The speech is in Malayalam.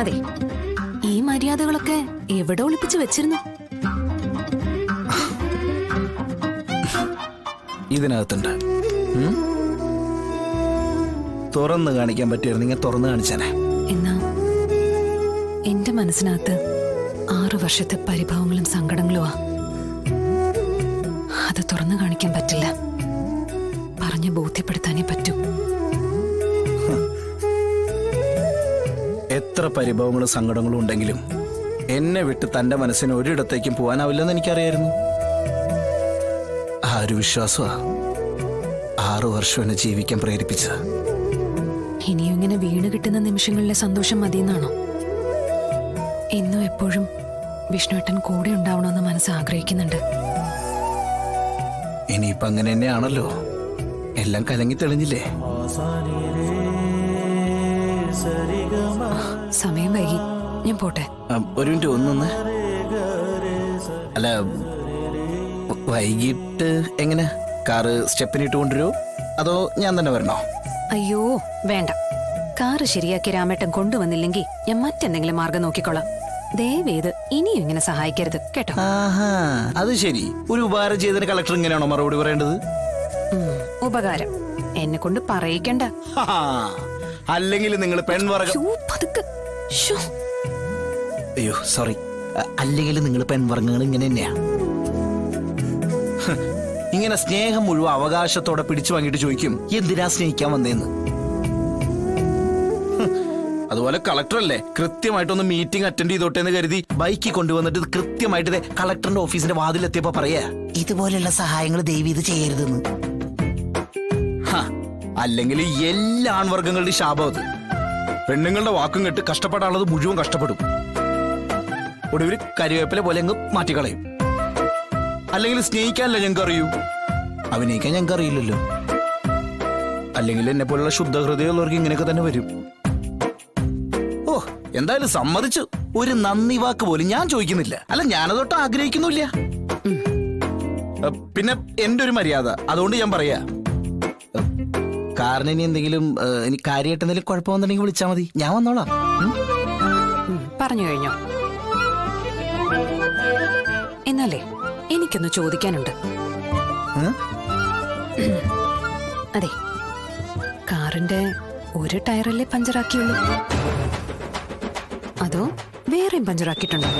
അതെ, ഈ മര്യാദകളൊക്കെ എവിടെ ഒളിപ്പിച്ചു വെച്ചിരുന്നു? ഇതിനകത്തുണ്ട്. തുറന്നു കാണിക്കാൻ പറ്റിയിരുന്നെങ്കിൽ തുറന്നു കാണിച്ചേനെ. എന്നാ എന്റെ മനസ്സിനകത്ത് 6 വർഷത്തെ പരിഭവങ്ങളും സങ്കടങ്ങളുമാ. അത് തുറന്നു കാണിക്കാൻ പറ്റില്ല. പറഞ്ഞു ബോധ്യപ്പെടുത്താനേ പറ്റൂ. എത്ര പരിഭവങ്ങളും സങ്കടങ്ങളും ഉണ്ടെങ്കിലും എന്നെ വിട്ട് തന്റെ മനസ്സിന് ഒരിടത്തേക്കും പോകാനാവില്ലെന്ന് എനിക്കറിയായിരുന്നു. ആ ഒരു വിശ്വാസമാ 6 വർഷം എന്നെ ജീവിക്കാൻ പ്രേരിപ്പിച്ചത്. ഇനിയും ഇങ്ങനെ വീണ് കിട്ടുന്ന നിമിഷങ്ങളിലെ സന്തോഷം മതിയെന്നാണോ? എന്നും എപ്പോഴും വിഷ്ണുവേട്ടൻ കൂടെ ഉണ്ടാവണമെന്ന് മനസ്സ് ആഗ്രഹിക്കുന്നുണ്ട്. ഇനിയിപ്പോ അങ്ങനെ തന്നെയാണല്ലോ. എല്ലാം കലങ്ങി തെളിഞ്ഞില്ലേ? സമയം വൈകി, ഞാൻ പോട്ടെ. ഒരു മിനിറ്റ് ഒന്നൊന്ന്. അല്ല, വൈകിട്ട് എങ്ങനെ? കാറ് സ്റ്റെപ്പിനിട്ട് കൊണ്ടുവരുമോ അതോ ഞാൻ തന്നെ വരണോ? അയ്യോ വേണ്ട, കാറ് ശരിയാക്കി രാമേട്ടൻ കൊണ്ടുവന്നില്ലെങ്കിൽ ഞാൻ മറ്റെന്തെങ്കിലും മാർഗം നോക്കിക്കൊള്ളാം. ദയവേത് ഇനിയും ഇങ്ങനെ സഹായിക്കരുത് കേട്ടോ. ആഹാ, അത് ശരി. ഒരു ഉപകാരം ചെയ്തതിന് കളക്ടർ ഇങ്ങനെയാണോ മറുപടി പറയേണ്ടത്? ഉപകാരം എന്നെ കൊണ്ട് പറയിക്കണ്ട. അല്ലെങ്കിൽ നിങ്ങൾ പെൺവർഗം. അയ്യോ സോറി. അല്ലെങ്കിൽ നിങ്ങൾ പെൺവർഗങ്ങൾ ഇങ്ങനെ തന്നെയാ. ഇങ്ങനെ സ്നേഹം മുഴുവൻ അവകാശത്തോടെ പിടിച്ചു വാങ്ങിയിട്ട് ചോദിക്കും എന്തിനാ സ്നേഹിക്കാൻ വന്നേന്ന്. അതുപോലെ കളക്ടറല്ലേ കൃത്യമായിട്ടൊന്ന് മീറ്റിംഗ് അറ്റൻഡ് ചെയ്തോട്ടെ എന്ന് കരുതി ബൈക്കിൽ കൊണ്ടുവന്നിട്ട് കൃത്യമായിട്ട് കളക്ടറിന്റെ ഓഫീസിന്റെ വാതിലെത്തിയപ്പോ പറയാ ഇതുപോലെയുള്ള സഹായങ്ങൾ ദയവ് ഇത് ചെയ്യരുതെന്ന്. അല്ലെങ്കിൽ എല്ലാ ആൺവർഗങ്ങളുടെയും ശാപം അത്. പെണ്ണുങ്ങളുടെ വാക്കും കേട്ട് കഷ്ടപ്പെടാനുള്ളത് മുഴുവൻ കഷ്ടപ്പെടും. ഒടുവിൽ കരിവേപ്പില പോലെ അങ്ങ് മാറ്റിക്കളയും. അല്ലെങ്കിൽ സ്നേഹിക്കാനല്ല ഞങ്ങൾക്ക് അറിയൂ, അഭിനയിക്കാൻ ഞങ്ങൾക്ക് അറിയില്ലല്ലോ. അല്ലെങ്കിൽ എന്നെ പോലുള്ള ശുദ്ധഹൃദയമുള്ളവർക്ക് ഇങ്ങനെയൊക്കെ തന്നെ വരും. ഓ എന്തായാലും സമ്മതിച്ചു. ഒരു നന്ദി വാക്ക് പോലും ഞാൻ ചോദിക്കുന്നില്ല. അല്ല, ഞാനതൊട്ട് ആഗ്രഹിക്കുന്നില്ല. പിന്നെ എന്റെ ഒരു മര്യാദ, അതുകൊണ്ട് ഞാൻ പറയാ. കാരണം ഇനി എന്തെങ്കിലും കാര്യമായിട്ട് എന്തെങ്കിലും കുഴപ്പമെന്നുണ്ടെങ്കിൽ വിളിച്ചാൽ മതി, ഞാൻ വന്നോളാം. പറഞ്ഞു കഴിഞ്ഞോ? എന്നാലേ എനിക്കൊന്ന് ചോദിക്കാനുണ്ട്. അതെ, കാറിന്റെ ഒരു ടയറല്ലേ പഞ്ചറാക്കിയുള്ളൂ, അതോ വേറെയും പഞ്ചറാക്കിയിട്ടുണ്ടോ?